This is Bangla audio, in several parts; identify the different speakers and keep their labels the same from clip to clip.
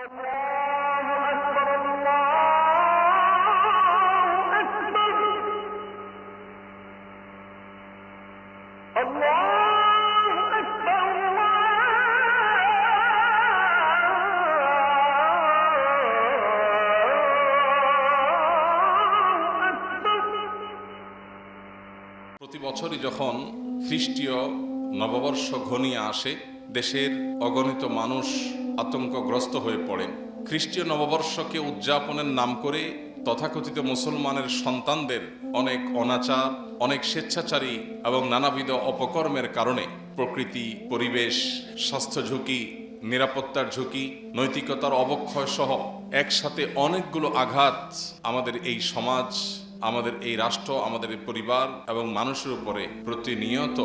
Speaker 1: প্রতি বছরই যখন খ্রিস্টীয় নববর্ষ ঘনিয়ে আসে, দেশের অগণিত মানুষ আতঙ্কগ্রস্ত হয়ে পড়েন। খ্রিস্টীয় নববর্ষকে উদযাপনের নাম করে তথাকথিত মুসলমানের সন্তানদের অনেক অনাচার, অনেক স্বেচ্ছাচারী এবং নানাবিধ অপকর্মের কারণে প্রকৃতি, পরিবেশ, স্বাস্থ্য ঝুঁকি, নিরাপত্তার ঝুঁকি, নৈতিকতার অবক্ষয় সহ একসাথে অনেকগুলো আঘাত আমাদের এই সমাজ, আমাদের এই রাষ্ট্র, আমাদের এই পরিবার এবং মানুষের উপরে প্রতিনিয়ত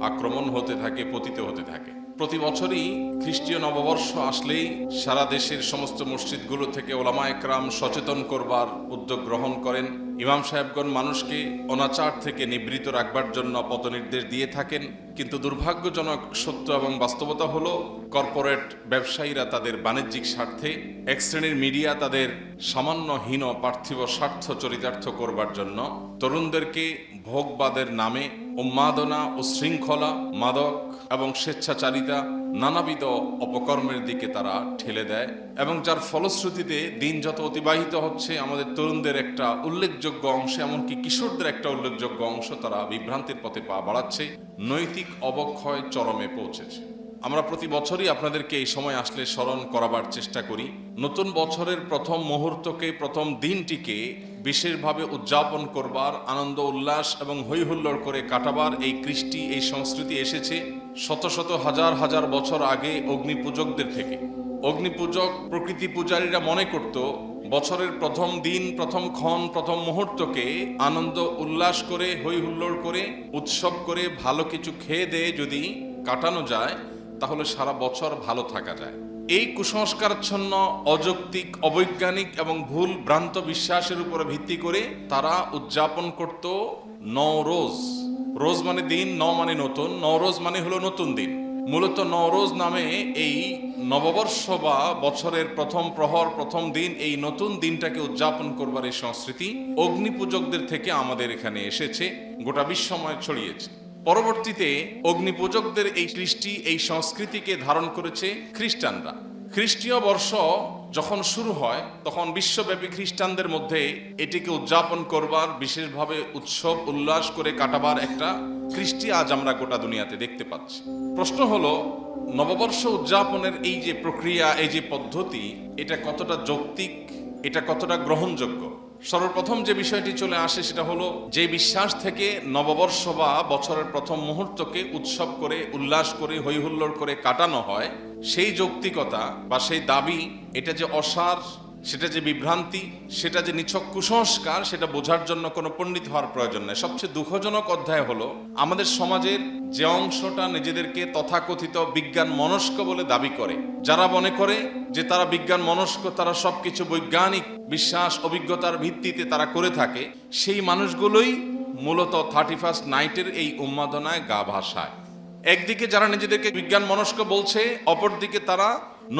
Speaker 1: আক্রমণ হতে থাকে, পতিত হতে থাকে। প্রতি বছরই খ্রিস্টীয় নববর্ষ আসলেই সারা দেশের সমস্ত মসজিদগুলো থেকে ওলামা একরাম সচেতন করবার উদ্যোগ গ্রহণ করেন। ইমাম সাহেবগণ মানুষকে অনাচার থেকে নিবৃত রাখবার জন্য পথনির্দেশ দিয়ে থাকেন। কিন্তু দুর্ভাগ্যজনক সত্য এবং বাস্তবতা হলো, কর্পোরেট ব্যবসায়ীরা তাদের বাণিজ্যিক স্বার্থে, এক শ্রেণীর মিডিয়া তাদের সামান্য হীন পার্থিব স্বার্থ চরিতার্থ করবার জন্য তরুণদেরকে ভোগবাদের নামে উন্মাদনা ও শৃঙ্খলা, মাদক এবং স্বেচ্ছাচারিতা, নানাবিধ অপকর্মের দিকে তারা ঠেলে দেয় এবং যার ফলশ্রুতিতে দিন যত অতিবাহিত হচ্ছে, আমাদের তরুণদের একটা উল্লেখযোগ্য অংশ, এমনকি কিশোরদের একটা উল্লেখযোগ্য অংশ তারা বিভ্রান্তির পথে পা বাড়াচ্ছে, নৈতিক অবক্ষয় চরমে পৌঁছেছে। আমরা প্রতি বছরই আপনাদেরকে এই সময় আসলে স্মরণ করাবার চেষ্টা করি। নতুন বছরের প্রথম মুহূর্তকে, প্রথম দিনটিকে বিশেষভাবে উদযাপন করবার, আনন্দ উল্লাস এবং হৈহুল্লোড় করে কাটাবার এই কৃষ্টি, এই সংস্কৃতি এসেছে শত শত হাজার হাজার বছর আগে অগ্নিপূজকদের থেকে। অগ্নিপূজক, প্রকৃতি পূজারীরা মনে করত বছরের প্রথম দিন, প্রথম ক্ষণ, প্রথম মুহূর্তকে আনন্দ উল্লাস করে, হৈহুল্লোড় করে, উৎসব করে, ভালো কিছু খেয়ে দিয়ে যদি কাটানো যায় তাহলে সারা বছর ভালো থাকা যায়। এই কুসংস্কারাচ্ছন্ন, অযৌক্তিক, অবৈজ্ঞানিক এবং ভুল ভ্রান্ত বিশ্বাসের উপরে ভিত্তি করে তারা উদযাপন করত নওরোজ। রোজ মানে দিন, মানে নতুন, নওরোজ মানে হলো নতুন দিন। মূলত নওরোজ নামে এই নববর্ষ বা বছরের প্রথম প্রহর, প্রথম দিন, এই নতুন দিনটাকে উদযাপন করবার এই সংস্কৃতি অগ্নিপূজকদের থেকে আমাদের এখানে এসেছে, গোটা বিশ্বময় ছড়িয়েছে। পরবর্তীতে অগ্নিপূজকদের এই কৃষ্টি, এই সংস্কৃতিকে ধারণ করেছে খ্রিস্টানরা। খ্রিস্টীয় বর্ষ যখন শুরু হয় তখন বিশ্বব্যাপী খ্রিস্টানদের মধ্যে এটিকে উদযাপন করবার, বিশেষভাবে উৎসব উল্লাস করে কাটাবার একটা কৃষ্টি আজ আমরা গোটা দুনিয়াতে দেখতে পাচ্ছি। প্রশ্ন হলো, নববর্ষ উদযাপনের এই যে প্রক্রিয়া, এই যে পদ্ধতি, এটা কতটা যৌক্তিক, এটা কতটা গ্রহণযোগ্য? সর্বপ্রথম যে বিষয়টি চলে আসে সেটা হলো, যে বিশ্বাস থেকে নববর্ষ বা বছরের প্রথম মুহূর্তকে উৎসব করে, উল্লাস করে, হৈহুল্লোড় করে কাটানো হয়, সেই যৌক্তিকতা বা সেই দাবি, এটা যে অসার, সেটা যে বিভ্রান্তি, সেটা যে নিছক কুসংস্কার, সেটা বোঝার জন্য কোনো পণ্ডিত হওয়ার প্রয়োজন নেই। সবচেয়ে দুঃখজনক অধ্যায় হলো, আমাদের সমাজের যে অংশটা নিজেদেরকে তথাকথিত বিজ্ঞান মনস্ক বলে দাবি করে, যারা মনে করে যে তারা বিজ্ঞান মনস্ক, তারা সবকিছু বৈজ্ঞানিক বিশ্বাস, অভিজ্ঞতার ভিত্তিতে তারা করে থাকে, সেই মানুষগুলোই মূলত 31st নাইটের এই উন্মাদনায় গা ভাসায়। একদিকে যারা নিজেদেরকে বিজ্ঞান মনস্ক বলছে, অপরদিকে তারা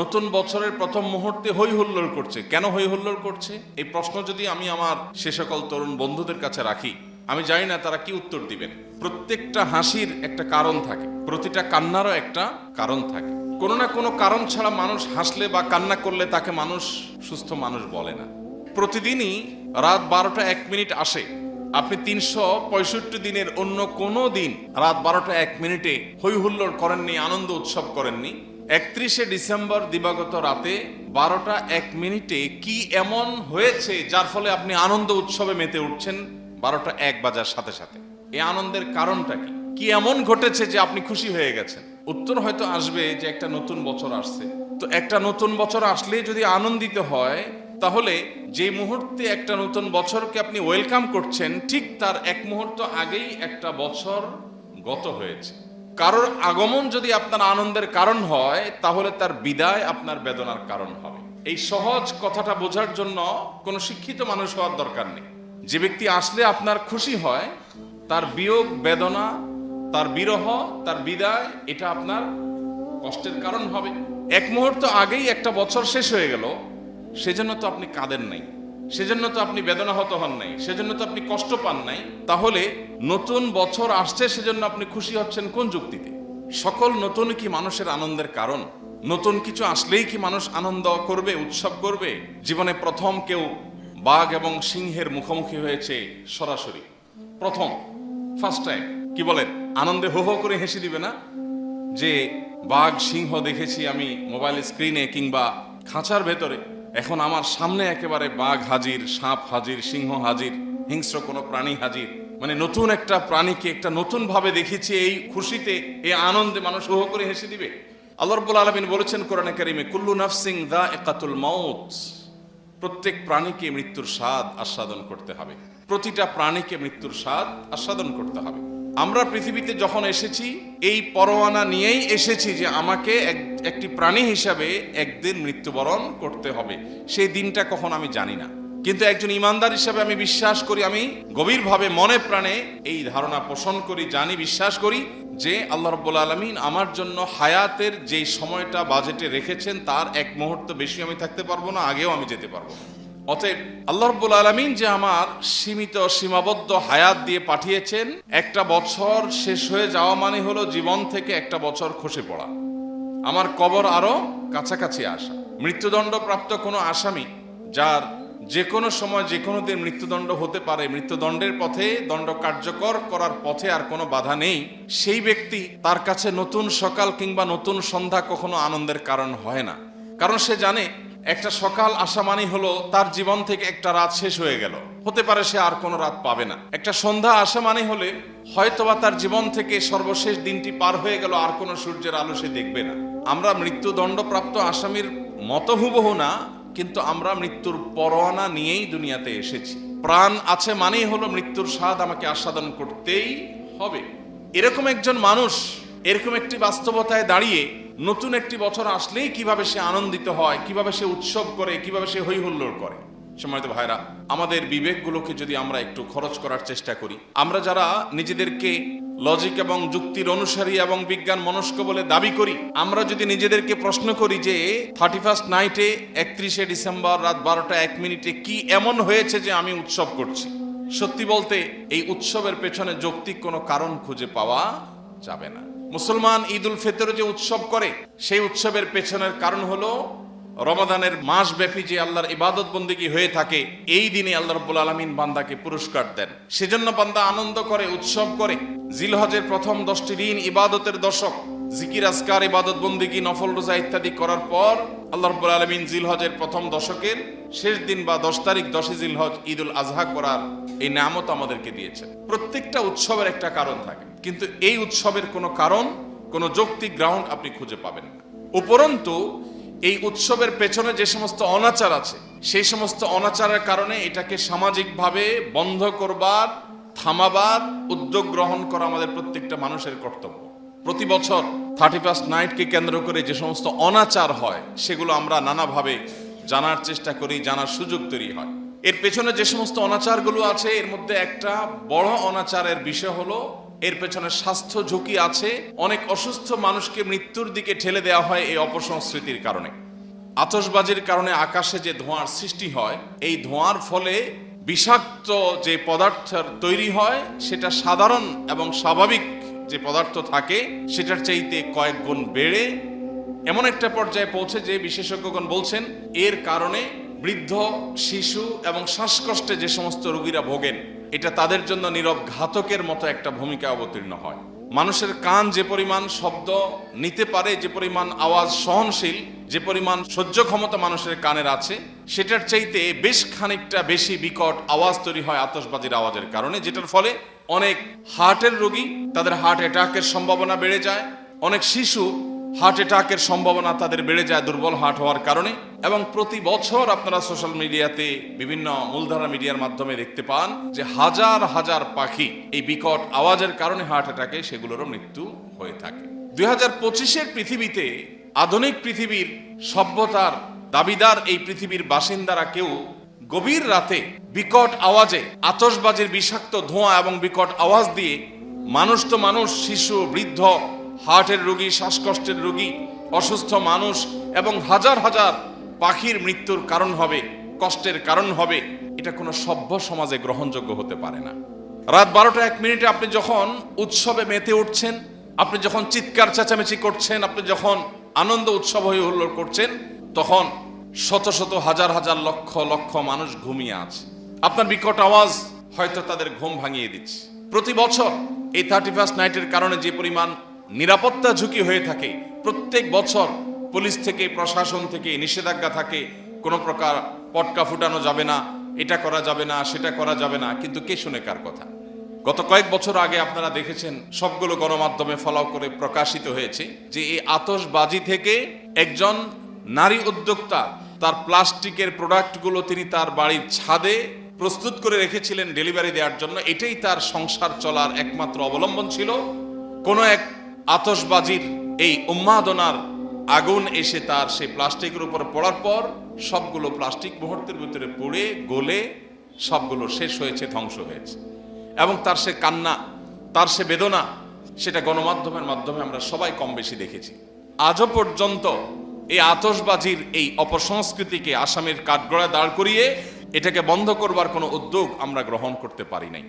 Speaker 1: নতুন বছরের প্রথম মুহূর্তে হৈহুল্লোড় করছে। কেন হৈহুল্লোড় করছে? এই প্রশ্ন যদি আমি আমার সে সকল তরুণ বন্ধুদের কাছে রাখি, আমি জানি না তারা কি উত্তর দিবেন। প্রত্যেকটা হাসির একটা কারণ থাকে, প্রতিটা কান্নারও একটা কারণ থাকে। কোনো না কোনো কারণ ছাড়া মানুষ হাসলে বা কান্না করলে তাকে মানুষ সুস্থ মানুষ বলে না। প্রতিদিনই রাত 12টা 1 মিনিট আসে, আপনি 365 দিনের অন্য কোনো দিন রাত 12টা 1 মিনিটে হৈহুল্লোড় করেননি, আনন্দ উৎসব করেননি। 31শে ডিসেম্বর দিবাগত রাতে 12টা 1 মিনিটে কি এমন হয়েছে যার ফলে আপনি আনন্দ উৎসবে মেতে উঠছেন 12টা 1 বাজার সাথে সাথে? এই আনন্দের কারণটা কি? কি এমন ঘটেছে যে আপনি খুশি হয়ে গেছেন? উত্তর হয়তো আসবে যে একটা নতুন বছর আসছে। তো একটা নতুন বছর আসলে যদি আনন্দিত হয়, তাহলে যে মুহূর্তে একটা নতুন বছরকে আপনি ওয়েলকাম করছেন, ঠিক তার 1 মুহূর্ত আগেই একটা বছর গত হয়েছে। কারোর আগমন যদি আপনার আনন্দের কারণ হয়, তাহলে তার বিদায় আপনার বেদনার কারণ হবে। এই সহজ কথাটা বোঝার জন্য কোনো শিক্ষিত মানুষ হওয়ার দরকার নেই। যে ব্যক্তি আসলে আপনার খুশি হয়, তার বিয়োগ, বেদনা, তার বিরহ, তার বিদায়, এটা আপনার কষ্টের কারণ হবে। এক মুহূর্ত আগেই একটা বছর শেষ হয়ে গেল, সেজন্য তো আপনি কাঁদেন নাই, সেজন্য তো আপনি বেদনাহত হন নাই, সেজন্য তো আপনি কষ্ট পান নাই। তাহলে নতুন বছর আসছে সেজন্য আপনি খুশি হচ্ছেন কোন যুক্তিতে? সকল নতুন কি মানুষের আনন্দের কারণ? নতুন কিছু আসলেই কি মানুষ আনন্দ করবে, উৎসব করবে? জীবনে প্রথম কেউ বাঘ এবং সিংহের মুখোমুখি হয়েছে সরাসরি, প্রথম, ফার্স্ট টাইম। কি বলেন, আনন্দে হো হো করে হেসে দিবে না যে বাঘ সিংহ দেখেছি আমি মোবাইল স্ক্রিনে কিংবা খাঁচার ভেতরে, এখন আমার সামনে একেবারে বাঘ হাজির, সাপ হাজির, সিংহ হাজির, হিংস্র কোনো প্রাণী হাজির। মানে নতুন একটা প্রাণীকে একটা নতুন ভাবে দেখেছি, এই খুশিতে, এই আনন্দে মানুষ হো হো করে হেসে দিবে। আল্লাহ রাব্বুল আলামিন বলেছেন কোরআনে কারিমে, কুল্লু নাফসিন যায়িকাতুল মাউত, প্রত্যেক প্রাণীকে মৃত্যুর স্বাদ আস্বাদন করতে হবে, প্রতিটা প্রাণীকে মৃত্যুর স্বাদ আস্বাদন করতে হবে। আমরা পৃথিবীতে যখন এসেছি এই পরোয়ানা নিয়েই এসেছি যে আমাকে একটি প্রাণী হিসাবে একদিন মৃত্যুবরণ করতে হবে। সেই দিনটা কখন আমি জানি না, কিন্তু একজন ইমানদার হিসাবে আমি বিশ্বাস করি, আমি গভীরভাবে মনে প্রাণে এই ধারণা পোষণ করি, জানি, বিশ্বাস করি যে আল্লাহ রাব্বুল আলামিন আমার জন্য হায়াতের যে সময়টা বাজেটে রেখেছেন তার এক মুহূর্ত বেশি আমি থাকতে পারবো না, আগেও আমি যেতে পারবো না। অতএব আল্লাহ রাব্বুল আলামিন যে আমার সীমিত সীমাবদ্ধ হায়াত দিয়ে পাঠিয়েছেন, একটা বছর শেষ হয়ে যাওয়া মানে হলো জীবন থেকে একটা বছর খসে পড়া, আমার কবর আরো কাছাকাছি আসা। মৃত্যুদণ্ড প্রাপ্ত কোনো আসামি যার যে কোনো সময় যে কোনো দিন মৃত্যুদণ্ড হতে পারে, মৃত্যুদণ্ডের পথে, দণ্ড কার্যকর করার পথে আর কোনো বাধা নেই, সেই ব্যক্তি, তার কাছে নতুন সকাল কিংবা নতুন সন্ধ্যা কখনো আনন্দের কারণ হয় না। কারণ সে জানে একটা সকাল আসা মানে হলো তার জীবন থেকে একটা রাত শেষ হয়ে গেল, হতে পারে সে আর কোনো রাত পাবে না। একটা সন্ধ্যা আসা মানে হলে হয়তোবা তার জীবন থেকে সর্বশেষ দিনটি পার হয়ে গেল, আর কোনো সূর্যের আলো সে দেখবে না। আমরা মৃত্যুদণ্ডপ্রাপ্ত আসামির মতো হুবহু না, কিন্তু আমরা মৃত্যুর পরোয়ানা নিয়েই দুনিয়াতে এসেছি। প্রাণ আছে মানেই হলো মৃত্যুর স্বাদ আমাকে আস্বাদন করতেই হবে। এরকম একজন মানুষ এরকম একটি বাস্তবতায় দাঁড়িয়ে নতুন একটি বছর আসলেই কিভাবে সে আনন্দিত হয়, কিভাবে সে উৎসব করে, কিভাবে সে হই হুল্লোড় করে। সম্মানিত ভাইরা, আমাদের বিবেকগুলোকে যদি আমরা একটু খরচ করার চেষ্টা করি, আমরা যারা নিজেদেরকে লজিক এবং যুক্তির অনুসারী এবং বিজ্ঞান মনস্ক বলে দাবি করি, আমরা যদি নিজেদেরকে প্রশ্ন করি যে 31st নাইটে 31শে ডিসেম্বর রাত 12টা 1 মিনিটে কি এমন হয়েছে যে আমি উৎসব করছি, সত্যি বলতে এই উৎসবের পেছনে যৌক্তিক কোনো কারণ খুঁজে পাওয়া যাবে না। মুসলমান ঈদ উল ফিতর যে উৎসব করে, সেই উৎসবের পেছনের কারণ হলো রমাদানের মাস ব্যাপী যে আল্লাহর ইবাদত বন্দেগী হয়ে থাকে, এই দিনে আল্লাহ রাব্বুল আলামিন বান্দাকে পুরস্কার দেন, সেজন্য বান্দা আনন্দ করে, উৎসব করে। জিলহজের প্রথম 10টি দিন ইবাদতের দশক, জিকির আজকার, ইবাদত বন্দেগী, নফল রোজা ইত্যাদি করার পর আল্লাহ রাব্বুল আলামিন জিলহজের প্রথম দশকের শেষ দিন বা 10 তারিখ 10ই জিলহজ ঈদুল আজহা করার এই নিয়ামত আমাদেরকে দিয়েছে। প্রত্যেকটা উৎসবের একটা কারণ থাকে, কিন্তু এই উৎসবের কোনো কারণ, কোনো যৌক্তিক গ্রাউন্ড আপনি খুঁজে পাবেন না। উপরন্তু এই উৎসবের পেছনে যে সমস্ত অনাচার আছে, সেই সমস্ত অনাচারের কারণে এটাকে সামাজিকভাবে বন্ধ করবার, থামাবার উদ্যোগ গ্রহণ করা আমাদের প্রত্যেকটা মানুষের কর্তব্য। প্রতি বছর 31st নাইটকে কেন্দ্র করে যে সমস্ত অনাচার হয়, সেগুলো আমরা নানাভাবে জানার চেষ্টা করি, জানার সুযোগ তৈরি হয়। এর পেছনে যে সমস্ত অনাচারগুলো আছে, এর মধ্যে একটা বড় অনাচারের বিষয় হলো এর পেছনে স্বাস্থ্য ঝুঁকি আছে। অনেক অসুস্থ মানুষকে মৃত্যুর দিকে ঠেলে দেওয়া হয় এই অপসংস্কৃতির কারণে। আতশবাজির কারণে আকাশে যে ধোঁয়ার সৃষ্টি হয়, এই ধোঁয়ার ফলে বিষাক্ত যে পদার্থের তৈরি হয়, সেটা সাধারণ এবং স্বাভাবিক যে পদার্থ থাকে সেটার চাইতে কয়েক গুণ বেড়ে এমন একটা পর্যায়ে পৌঁছে যে বিশেষজ্ঞগণ বলছেন এর কারণে বৃদ্ধ, শিশু এবং শ্বাসকষ্টে যে সমস্ত রোগীরা ভোগেন, এটা তাদের জন্য নীরব ঘাতকের মতো একটা ভূমিকা অবতীর্ণ হয়। মানুষের কান যে পরিমাণ শব্দ নিতে পারে, যে পরিমাণ আওয়াজ সহনশীল, যে পরিমাণ সহ্য ক্ষমতা মানুষের কানের আছে, সেটার চাইতে বেশ খানিকটা বেশি বিকট আওয়াজ তৈরি হয় আতশবাজির আওয়াজের কারণে, যেটার ফলে অনেক হার্টের রোগী, তাদের হার্ট অ্যাটাকের সম্ভাবনা বেড়ে যায়। অনেক শিশু হার্ট অ্যাটাকের সম্ভাবনা তাদের বেড়ে যায় দুর্বল হার্ট হওয়ার কারণে। এবং প্রতি বছর আপনারা সোশ্যাল মিডিয়াতে, বিভিন্ন মূলধারা মিডিয়ার মাধ্যমে দেখতে পান যে হাজার হাজার পাখি এই বিকট আওয়াজের কারণে হার্ট অ্যাটাকে সেগুলোরও মৃত্যু হয়ে থাকে। 2025-এর পৃথিবীতে, আধুনিক পৃথিবীর সভ্যতার দাবিদার এই পৃথিবীর বাসিন্দারা কেউ গভীর রাতে বিকট আওয়াজে, আতশবাজির বিষাক্ত ধোঁয়া এবং বিকট আওয়াজ দিয়ে মানুষ তো মানুষ, শিশু, বৃদ্ধ, হার্টের রোগী, শ্বাসকষ্টের রোগী, অসুস্থ মানুষ এবং হাজার হাজার পাখির মৃত্যুর কারণ হবে, কষ্টের কারণ হবে, এটা কোনো সভ্য সমাজে গ্রহণযোগ্য হতে পারে না। রাত 12টা 1 মিনিটে আপনি যখন উৎসবে মেতে উঠছেন, আপনি যখন চিৎকার চেঁচামেচি করছেন, আপনি যখন আনন্দ উৎসব হয়ে হুল্লোড় করছেন, তখন শত শত হাজার হাজার লক্ষ লক্ষ মানুষ ঘুমিয়ে আছে। আপনার বিকট আওয়াজ হয়তো তাদের ঘুম ভাঙিয়ে দিচ্ছে। প্রতি বছর এই 31st নাইটের কারণে যে পরিমাণ নিরাপত্তা ঝুঁকি হয়ে থাকে, প্রত্যেক বছর পুলিশ থেকে, প্রশাসন থেকে নিষেধাজ্ঞা থাকে, কোনো প্রকার পটকা ফুটানো যাবে না, এটা করা যাবে না, সেটা করা যাবে না, কিন্তু কে শুনে কার কথা? গত কয়েক বছর আগে আপনারা দেখেছেন, সবগুলো গণমাধ্যমে ফলো করে প্রকাশিত হয়েছে যে এই আতশবাজি থেকে একজন নারী উদ্যোক্তা তার প্লাস্টিকের প্রোডাক্টগুলো তিনি তার বাড়ির ছাদে প্রস্তুত করে রেখেছিলেন ডেলিভারি দেওয়ার জন্য। এটাই তার সংসার চলার একমাত্র অবলম্বন ছিল। কোনো এক আতশবাজির এই উন্মাদনার আগুন এসে তার সেই প্লাস্টিকের উপর পড়ার পর সবগুলো প্লাস্টিক মুহূর্তের ভিতরে পড়ে গলে সবগুলো শেষ হয়েছে, ধ্বংস হয়েছে। এবং তার সে কান্না, তার সে বেদনা, সেটা গণমাধ্যমের মাধ্যমে আমরা সবাই কম বেশি দেখেছি। আজও পর্যন্ত এই আতশবাজির এই অপসংস্কৃতিকে আসামের কাঠগড়ায় দাঁড় করিয়ে এটাকে বন্ধ করবার কোনো উদ্যোগ আমরা গ্রহণ করতে পারি নাই।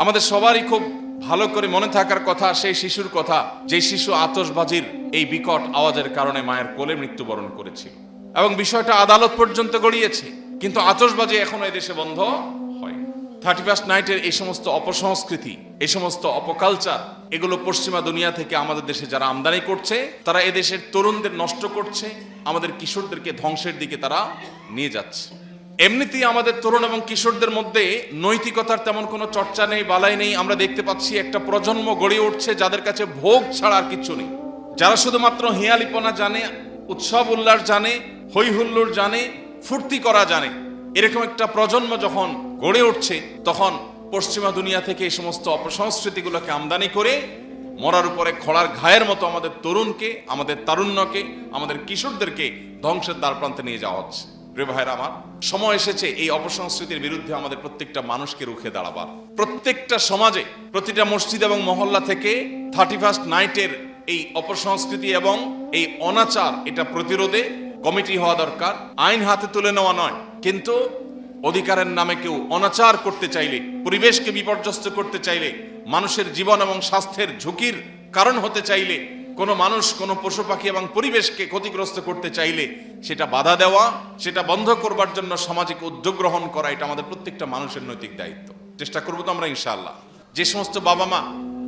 Speaker 1: আমাদের সবারই খুব ভালো করে মনে থাকার কথা সেই শিশুর কথা, যে শিশু আতশবাজির এই বিকট আওয়াজের কারণে মায়ের কোলে মৃত্যুবরণ করেছিল, এবং বিষয়টা আদালত পর্যন্ত গড়িয়েছে, কিন্তু আতশবাজি এখনো এদেশে বন্ধ হয়। 31st নাইটের এই সমস্ত অপসংস্কৃতি, এই সমস্ত অপকালচার, এগুলো পশ্চিমা দুনিয়া থেকে আমাদের দেশে যারা আমদানি করছে, তারা এদেশের তরুণদের নষ্ট করছে, আমাদের কিশোরদেরকে ধ্বংসের দিকে তারা নিয়ে যাচ্ছে। এমনিতেই আমাদের তরুণ এবং কিশোরদের মধ্যে নৈতিকতার তেমন কোনো চর্চা নেই, বালাই নেই। আমরা দেখতে পাচ্ছি একটা প্রজন্ম গড়ে উঠছে যাদের কাছে ভোগ ছাড়া আর কিচ্ছু নেই, যারা শুধুমাত্র হিয়ালিপনা জানে, উৎসব উল্লাস জানে, হই হুল্লোড় জানে, ফুর্তি করা জানে। এরকম একটা প্রজন্ম যখন গড়ে উঠছে, তখন পশ্চিমা দুনিয়া থেকে এই সমস্ত অপসংস্কৃতিগুলোকে আমদানি করে মরার উপরে খড়ার ঘায়ের মতো আমাদের তরুণকে, আমাদের তারুণ্যকে, আমাদের কিশোরদেরকে ধ্বংসের দ্বারপ্রান্তে নিয়ে যাওয়া হচ্ছে। প্রিয় ভাইরা আমার, সময় এসেছে এই অপসংস্কৃতির বিরুদ্ধে আমাদের প্রত্যেকটা মানুষকে রুখে দাঁড়াবার। প্রত্যেকটা সমাজে, প্রতিটা মসজিদ এবং মহল্লা থেকে 31st নাইটের এই অপসংস্কৃতি এবং এই অনাচার, এটা প্রতিরোধে কমিটি হওয়া দরকার। আইন হাতে তুলে নেওয়া নয়, কিন্তু অধিকারের নামে কেউ অনাচার করতে চাইলে, পরিবেশকে বিপর্যস্ত করতে চাইলে, মানুষের জীবন এবং স্বাস্থ্যের ঝুঁকির কারণ হতে চাইলে, কোনো মানুষ, কোনো পশু পাখি এবং পরিবেশকে ক্ষতিগ্রস্ত করতে চাইলে সেটা বাধা দেওয়া, সেটা বন্ধ করবার জন্য সামাজিক উদ্যোগ গ্রহণ করা, এটা আমাদের প্রত্যেকটা মানুষের নৈতিক দায়িত্ব। চেষ্টা করবো তো আমরা ইনশাআল্লাহ। যে সমস্ত বাবা মা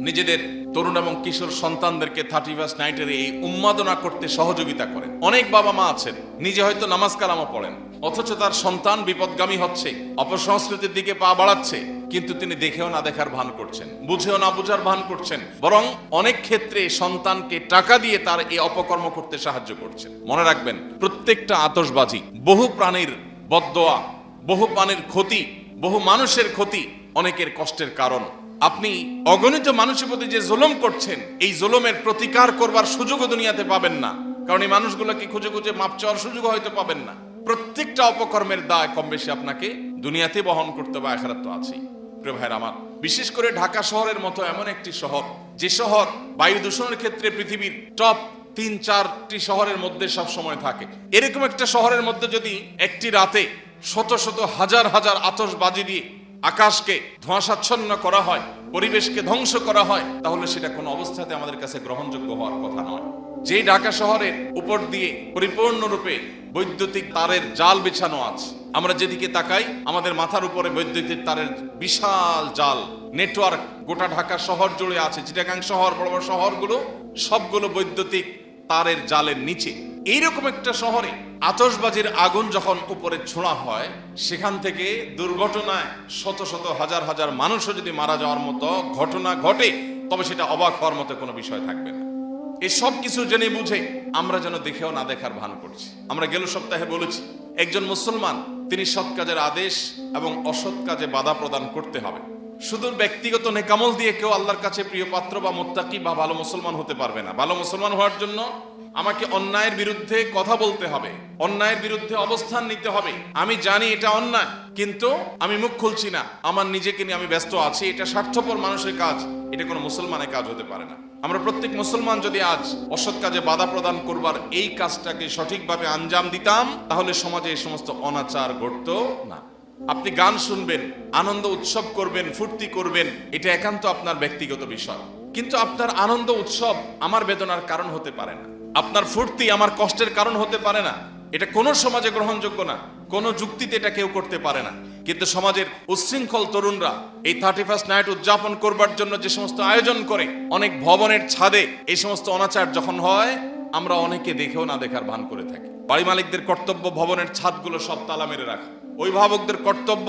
Speaker 1: নিজেদের তরুণ এবং কিশোর সন্তানদেরকে 31st নাইটের এই উন্মাদনা করতে সহযোগিতা করেন, অনেক বাবা মা আছেন নিজে হয়তো নামাজ কালামও পড়েন, অথচ তার সন্তান বিপদগামী হচ্ছে, অপসংস্কৃতির দিকে পা বাড়াচ্ছে, কিন্তু তিনি দেখেও না দেখার ভান করছেন, বুঝেও না বুঝার ভান করছেন, বরং অনেক ক্ষেত্রে সন্তানকে টাকা দিয়ে তার এই অপকর্ম করতে সাহায্য করছেন। মনে রাখবেন, প্রত্যেকটা আতশবাজি বহু প্রাণীর বদদোয়া, বহু প্রাণীর ক্ষতি, বহু মানুষের ক্ষতি, অনেকের কষ্টের কারণ। আপনি অগণিত মানুষের প্রতি যে জুলুম করছেন, এই জুলুমের প্রতিকার করবার সুযোগও দুনিয়াতে পাবেন না, কারণ এই মানুষগুলোকে খুঁজে খুঁজে মাপ চাওয়ার সুযোগ হয়তো পাবেন না। প্রত্যেকটা অপকর্মের দায় কম বেশি আপনাকে দুনিয়াতে বহন করতে হবে, আখিরাত তো আছেই। প্রিয় ভাইরা আমার, বিশেষ করে ঢাকা শহরের মতো এমন একটি শহর, যে শহর বায়ু দূষণের ক্ষেত্রে পৃথিবীর টপ 3-4টি শহরের মধ্যে সব সময় থাকে, এরকম একটা শহরের মধ্যে যদি একটি রাতে শত শত হাজার হাজার আতশবাজি দিয়ে আকাশকে ধোঁয়াশাচ্ছন্ন করা হয়, পরিবেশকে ধ্বংস করা হয়, তাহলে সেটা কোনো অবস্থাতে আমাদের কাছে গ্রহণযোগ্য হওয়ার কথা নয়। যেই ঢাকা শহরের উপর দিয়ে পরিপূর্ণরূপে বৈদ্যুতিক তারের জাল বিছানো আছে, আমরা যেদিকে তাকাই আমাদের মাথার উপরে বৈদ্যুতিক তারের বিশাল জাল নেটওয়ার্ক গোটা ঢাকা শহর জুড়ে আছে। চিটাগাং শহর, বড় বড় শহরগুলো সবগুলো বৈদ্যুতিক তারের জালের নিচে। এইরকম একটা শহরে আতশবাজির আগুন যখন উপরে ছোঁড়া হয়, সেখান থেকে দুর্ঘটনায় শত শত হাজার হাজার মানুষও যদি মারা যাওয়ার মতো ঘটনা ঘটে, তবে সেটা অবাক হওয়ার মতো কোনো বিষয় থাকবে না। এই সব কিছু জেনে বুঝে আমরা যেন দেখেও না দেখার ভান করছি। আমরা গেল সপ্তাহে বলেছি, একজন মুসলমান তিনি সৎ কাজের আদেশ এবং অসৎ কাজে বাধা প্রদান করতে হবে। শুধু ব্যক্তিগত নেকামল দিয়ে কেউ আল্লাহর কাছে প্রিয় পাত্র বা মুত্তাকি বা ভালো মুসলমান হতে পারবে না। ভালো মুসলমান হওয়ার জন্য আমাকে অন্যায়ের বিরুদ্ধে কথা বলতে হবে, অন্যায়ের বিরুদ্ধে অবস্থান নিতে হবে। আমি জানি এটা অন্যায়, কিন্তু আমি মুখ খুলছি না, আমার নিজেকে নিয়ে আমি ব্যস্ত আছি, এটা স্বার্থপর মানুষের কাজ, এটা কোনো মুসলমানের কাজ হতে পারে না। আমরা প্রত্যেক মুসলমান যদি আজ অসৎ কাজে বাধা প্রদান করবার এই কাজটাকে সঠিকভাবে আঞ্জাম দিতাম, তাহলে সমাজে এই সমস্ত অনাচার ঘটতো না। আপনি গান শুনবেন, আনন্দ উৎসব করবেন, ফুর্তি করবেন, এটা একান্ত আপনার ব্যক্তিগত বিষয়। কিন্তু আপনার আনন্দ উৎসব আমার বেদনার কারণ হতে পারে না, আপনার ফুর্তি আমার কষ্টের কারণ হতে পারে না। এটা কোনো সমাজে গ্রহণযোগ্য না, কোনো যুক্তিতে এটা কেউ করতে পারে না। কিন্তু সমাজের উচ্ছৃঙ্খল তরুণরা এই 31st নাইট উদযাপন করবার জন্য যে সমস্ত আয়োজন করে, অনেক ভবনের ছাদে এই সমস্ত অনাচার যখন হয়, আমরা অনেকে দেখেও না দেখার ভান করে থাকি। বাড়ি মালিকদের কর্তব্য ভবনের ছাদগুলো সব তালা মেরে রাখা, অভিভাবকদের কর্তব্য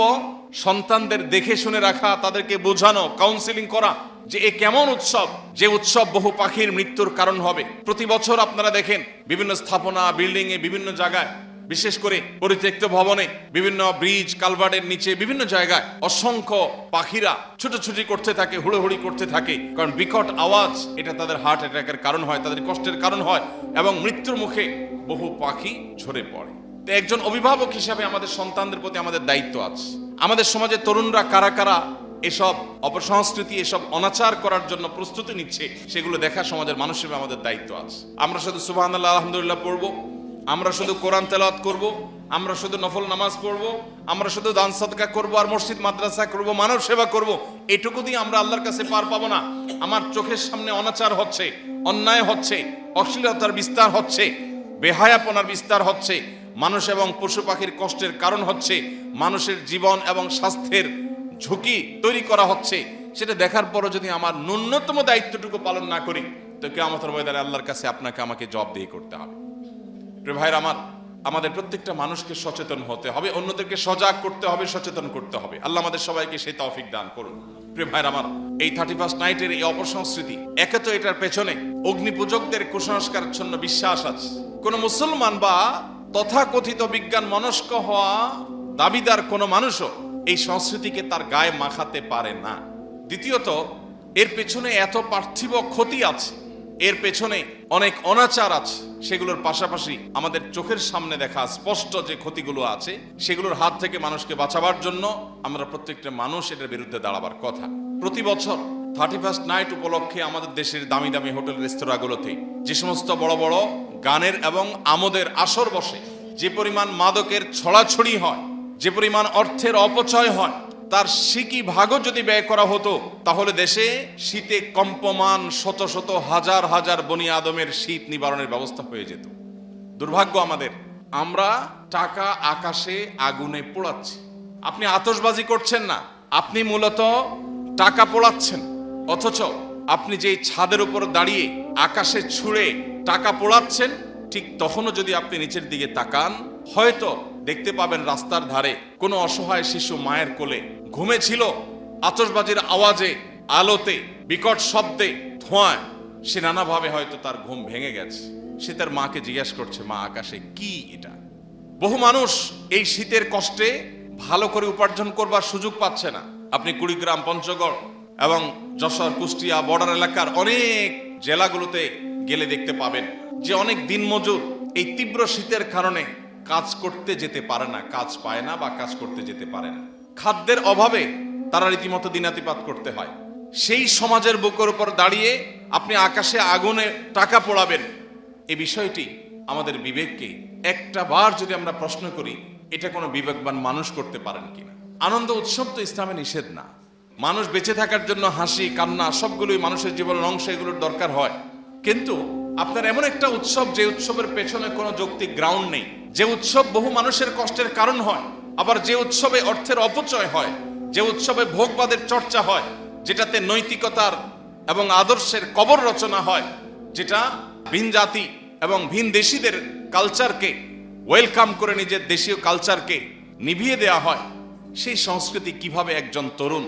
Speaker 1: সন্তানদের দেখে শুনে রাখা, তাদেরকে বোঝানো, কাউন্সিলিং করা যে এ কেমন উৎসব, যে উৎসব বহু পাখির মৃত্যুর কারণ হবে। প্রতি বছর আপনারা দেখেন বিভিন্ন স্থাপনা, বিল্ডিং এ, বিভিন্ন জায়গায়, বিশেষ করে পরিত্যক্ত ভবনে, বিভিন্ন ব্রিজ কালভার্টের নিচে, বিভিন্ন জায়গায় অসংখ্য পাখিরা ছুটোছুটি করতে থাকে, হুড়োহুড়ি করতে থাকে। কারণ বিকট আওয়াজ এটা তাদের হার্ট অ্যাটাকের কারণ হয়, তাদের কষ্টের কারণ হয়, এবং মৃত্যুর মুখে বহু পাখি ঝরে পড়ে। তো একজন অভিভাবক হিসাবে আমাদের সন্তানদের প্রতি আমাদের দায়িত্ব আছে। আমাদের সমাজের তরুণরা কারা কারা এসব অপসংস্কৃতি, এসব অনাচার করার জন্য প্রস্তুতি নিচ্ছে, সেগুলো দেখা সমাজের মানুষ হিসেবে আমাদের দায়িত্ব আছে। আমরা শুধু সুবহানাল্লাহ আলহামদুলিল্লাহ পড়বো, আমরা শুধু কোরআন তেলাওয়াত করব, আমরা শুধু নফল নামাজ পড়ব, আমরা শুধু দান সাদকা করব, আর মসজিদ মাদ্রাসা করব, মানব সেবা করব, এটুকু দিয়ে আমরা আল্লাহর কাছে পার পাবো না। আমার চোখের সামনে অনাচার হচ্ছে, অন্যায় হচ্ছে, অশ্লীলতার বিস্তার হচ্ছে, বেহায়াপনার বিস্তার হচ্ছে, মানুষ এবং পশু পাখির কষ্টের কারণ হচ্ছে, মানুষের জীবন এবং স্বাস্থ্যের ঝুঁকি তৈরি করা হচ্ছে, সেটা দেখার পরও যদি আমার ন্যূনতম দায়িত্বটুকু পালন না করি, তো কিয়ামতের ময়দানে আল্লাহর কাছে আপনাকে আমাকে জবাবদিহি করতে হবে। প্রিয় ভাইরা আমার, আমাদের প্রত্যেকটা মানুষকে সচেতন হতে হবে, অন্যদেরকে সজাগ করতে হবে, সচেতন করতে হবে। আল্লাহ আমাদের সবাইকে সেই তৌফিক দান করুন। প্রিয় ভাইরা আমার, এই 31st নাইটের এই অপসংস্কৃতি, একে তো এটার পেছনে অগ্নিপূজকদের কুসংস্কারাচ্ছন্ন বিশ্বাস আছে। কোন মুসলমান বা তথাকথিত বিজ্ঞান মনস্ক হওয়া দাবিদার কোন মানুষও এই সংস্কৃতিকে তার গায়ে মাখাতে পারে না। দ্বিতীয়ত, এর পেছনে এত পার্থিব ক্ষতি আছে, এর পেছনে অনেক অনাচার আছে, সেগুলোর পাশাপাশি আমাদের চোখের সামনে দেখা স্পষ্ট যে ক্ষতিগুলো আছে, সেগুলোর হাত থেকে মানুষকে বাঁচাবার জন্য আমরা প্রত্যেকটা মানুষ এটার বিরুদ্ধে দাঁড়াবার কথা। প্রতি বছর 31st নাইট উপলক্ষে আমাদের দেশের দামি দামি হোটেল রেস্তোরাঁগুলোতে যে সমস্ত বড় বড় গানের এবং আমোদের আসর বসে, যে পরিমাণ মাদকের ছড়াছড়ি হয়, যে পরিমাণ অর্থের অপচয় হয়, তার সিকি ভাগও যদি ব্যয় করা হতো, তাহলে দেশে শীতে কম্পমান শত শত হাজার হাজার বনি আদমের শীত নিবারণের ব্যবস্থা হয়ে যেত। দুর্ভাগ্য আমাদের, আমরা টাকা আকাশে আগুনে পোড়াচ্ছি। আপনি আতশবাজি করছেন না, আপনি মূলত টাকা পোড়াচ্ছেন। অথচ আপনি যেই ছাদের উপর দাঁড়িয়ে আকাশে ছুঁড়ে টাকা পোড়াচ্ছেন, ঠিক তখনও যদি আপনি নিচের দিকে তাকান, হয়তো দেখতে পাবেন রাস্তার ধারে কোনো অসহায় শিশু মায়ের কোলে ঘুমেছিল। আতশবাজির আওয়াজে, আলোতে, বিকট শব্দে, ধোঁয়ায় সে নানাভাবে হয়তো তার ঘুম ভেঙে গেছে। সে তার মাকে জিজ্ঞাসা করছে, মা, আকাশে কি এটা? বহু মানুষ এই শীতের কষ্টে ভালো করে উপার্জন করবার সুযোগ পাচ্ছে না। আপনি কুড়িগ্রাম, পঞ্চগড় এবং যশোর, কুষ্টিয়া বর্ডার এলাকার অনেক জেলাগুলোতে গেলে দেখতে পাবেন যে অনেক দিনমজুর এই তীব্র শীতের কারণে কাজ করতে যেতে পারে না, কাজ পায় না, বা কাজ করতে যেতে পারে না। খাদ্যের অভাবে তারা রীতিমতো দিনাতিপাত করতে হয়। সেই সমাজের বুকের উপর দাঁড়িয়ে আপনি আকাশে আগুনে টাকা পোড়াবেন, এই বিষয়টি আমাদের বিবেককে একটা বার যদি আমরা প্রশ্ন করি, এটা কোনো বিবেকবান মানুষ করতে পারেন কিনা? আনন্দ উৎসব তো ইসলামে নিষেধ না। মানুষ বেঁচে থাকার জন্য হাসি, কান্না সবগুলোই মানুষের জীবনের অংশ, এগুলোর দরকার হয়। কিন্তু আপনার এমন একটা উৎসব, যে উৎসবের পেছনে কোনো যৌক্তিক গ্রাউন্ড নেই, যে উৎসব বহু মানুষের কষ্টের কারণ হয়, আবার যে উৎসবে অর্থের অপচয় হয়, যে উৎসবে ভোগবাদের চর্চা হয়, যেটাতে নৈতিকতার এবং আদর্শের কবর রচনা হয়, যেটা ভিন জাতি এবং ভিন দেশীদের কালচারকে ওয়েলকাম করে নিজের দেশীয় কালচারকে নিভিয়ে দেওয়া হয়, সেই সংস্কৃতি কিভাবে একজন তরুণ,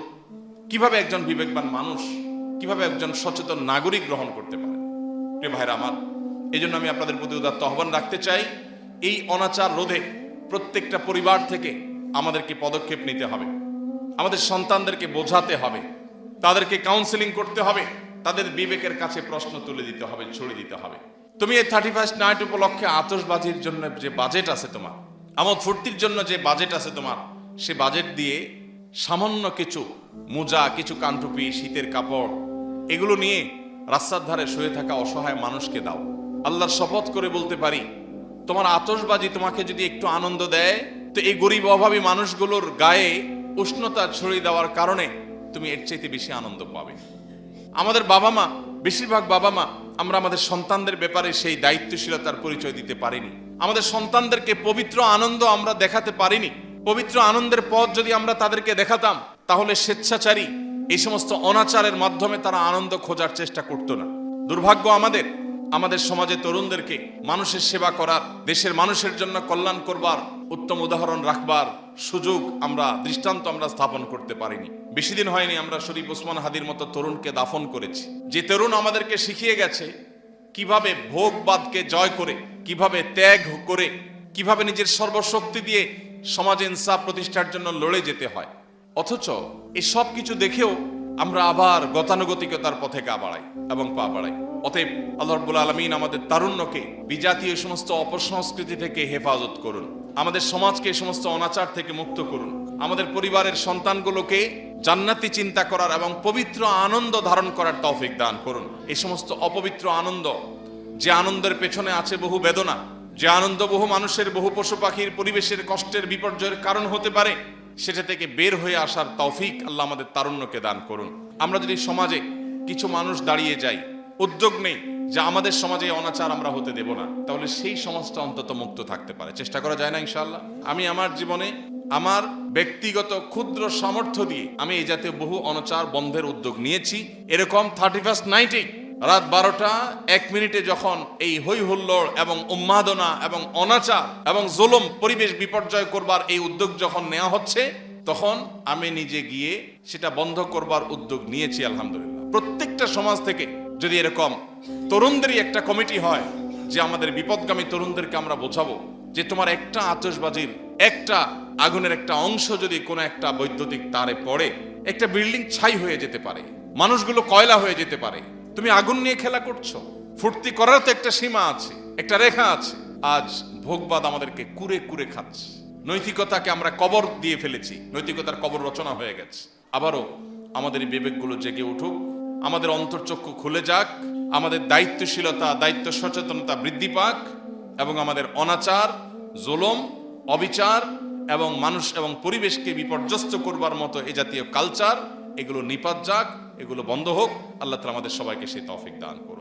Speaker 1: কিভাবে একজন বিবেকবান মানুষ, কিভাবে একজন সচেতন নাগরিক গ্রহণ করতে পারে? প্রিয় ভাইরা আমার, এই জন্য আমি আপনাদের প্রতি উদাত্ত আহ্বান রাখতে চাই, এই অনাচার রোধে প্রত্যেকটা পরিবার থেকে আমাদেরকে পদক্ষেপ নিতে হবে। আমাদের সন্তানদেরকে বোঝাতে হবে, তাদেরকে কাউন্সেলিং করতে হবে, তাদের বিবেকের কাছে প্রশ্ন তুলে দিতে হবে, ছড়িয়ে দিতে হবে। তুমি এই 31st নাইট উপলক্ষে আতশবাজির জন্য যে বাজেট আছে তোমার, আমোদ ফুর্তির জন্য যে বাজেট আছে তোমার, সে বাজেট দিয়ে সামান্য কিছু মোজা, কিছু কানটুপি, শীতের কাপড়, এগুলো নিয়ে রাস্তার ধারে শুয়ে থাকা অসহায় মানুষকে দাও। আল্লাহর শপথ করে বলতে পারি, তোমার আতশবাজি তোমাকে যদি একটু আনন্দ দেয়, তো এই গরিব অভাবী মানুষগুলোর গায়ে উষ্ণতা ছড়িয়ে দেওয়ার কারণে তুমি এর চাইতে বেশি আনন্দ পাবে। আমাদের বাবা মা, বেশিরভাগ বাবা মা আমরা আমাদের সন্তানদের ব্যাপারে সেই দায়িত্বশীলতার পরিচয় দিতে পারিনি। আমাদের সন্তানদেরকে পবিত্র আনন্দ আমরা দেখাতে পারিনি। পবিত্র আনন্দের পথ যদি আমরা তাদেরকে দেখাতাম, তাহলে স্বেচ্ছাচারী এই সমস্ত অনাচারের মাধ্যমে তারা আনন্দ খোঁজার চেষ্টা করতো না। দুর্ভাগ্য আমাদের সমাজে তরুণদেরকে মানুষের সেবা করার, দেশের মানুষের জন্য কল্যাণ করবার, উত্তম উদাহরণ রাখবার সুযোগ দৃষ্টান্ত আমরা স্থাপন করতে পারিনি। বেশি দিন হয়নি আমরা শরীফ ওসমান হাদির মতো তরুণকে দাফন করেছি, যে তরুণ আমাদেরকে শিখিয়ে গেছে কিভাবে ভোগবাদকে জয় করে, কিভাবে ত্যাগ করে, কিভাবে নিজের সর্বশক্তি দিয়ে সমাজে ইনসাফ প্রতিষ্ঠার জন্য লড়ে যেতে হয়। অথচ এই সব কিছু দেখেও আমরা আবার গতানুগতিকতার পথে গা বাড়াই এবং পা বাড়াই। অতএব আল্লাহ রাব্বুল আলামিন আমাদের তারুণ্যকে বিজাতীয় সমস্ত অপসংস্কৃতি থেকে হেফাজত করুন, আমাদের সমাজকে এই সমস্ত অনাচার থেকে মুক্ত করুন, আমাদের পরিবারের সন্তানগুলোকে জান্নাতি চিন্তা করার এবং পবিত্র আনন্দ ধারণ করার তৌফিক দান করুন। এই সমস্ত অপবিত্র আনন্দ, যে আনন্দের পেছনে আছে বহু বেদনা, যে আনন্দ বহু মানুষের, বহু পশু পাখির, পরিবেশের কষ্টের বিপর্যয়ের কারণ হতে পারে, সেটা থেকে বের হয়ে আসার তৌফিক আল্লাহ আমাদের তারুণ্যকে দান করুন। আমরা যদি সমাজে কিছু মানুষ দাঁড়িয়ে যাই, উদ্যোগ নেই যে আমাদের সমাজে অনাচার আমরা হতে দেব না, তাহলে সেই সমাজটা অন্তত মুক্ত থাকতে পারে। চেষ্টা করা যায় না ইনশাআল্লাহ? আমি আমার জীবনে আমার ব্যক্তিগত ক্ষুদ্র সামর্থ্য দিয়ে আমি এই জাতীয় বহু অনাচার বন্ধের উদ্যোগ নিয়েছি। এরকম 31st নাইটে রাত 12:01 যখন এই হই হুল্লোড় এবং উন্মাদনা এবং অনাচার এবং জুলুম, পরিবেশ বিপর্যয় করবার এই উদ্যোগ যখন নেওয়া হচ্ছে, তখন আমি নিজে গিয়ে সেটা বন্ধ করবার উদ্যোগ নিয়েছি আলহামদুলিল্লাহ। প্রত্যেকটা সমাজ থেকে যদি এরকম তরুণদেরই একটা কমিটি হয়, যে আমাদের বিপদগামী তরুণদেরকে আমরা বোঝাবো যে তোমার একটা আতশবাজির, একটা আগুনের একটা অংশ যদি কোনো একটা বৈদ্যুতিক তারে পড়ে, একটা বিল্ডিং ছাই হয়ে যেতে পারে, মানুষগুলো কয়লা হয়ে যেতে পারে। তুমি আগুন নিয়ে খেলা করছো, ফুর্তি করার তো একটা সীমা আছে, একটা রেখা আছে। আজ ভোগবাদ আমাদেরকে কুরে কুরে খাচ্ছে, নৈতিকতাকে আমরা কবর দিয়ে ফেলেছি, নৈতিকতার কবর রচনা হয়ে গেছে। আবারও আমাদের এই বিবেকগুলো জেগে উঠুক, আমাদের অন্তর্চক্ষু খুলে যাক, আমাদের দায়িত্বশীলতা, দায়িত্ব সচেতনতা বৃদ্ধি পাক, এবং আমাদের অনাচার, জুলুম, অবিচার এবং মানুষ এবং পরিবেশকে বিপর্যস্ত করবার মতো এ জাতীয় কালচার, এগুলো নিপাত যাক, এগুলো বন্ধ হোক। আল্লাহ তাআলা আমাদের সবাইকে সেই তৌফিক দান করুন।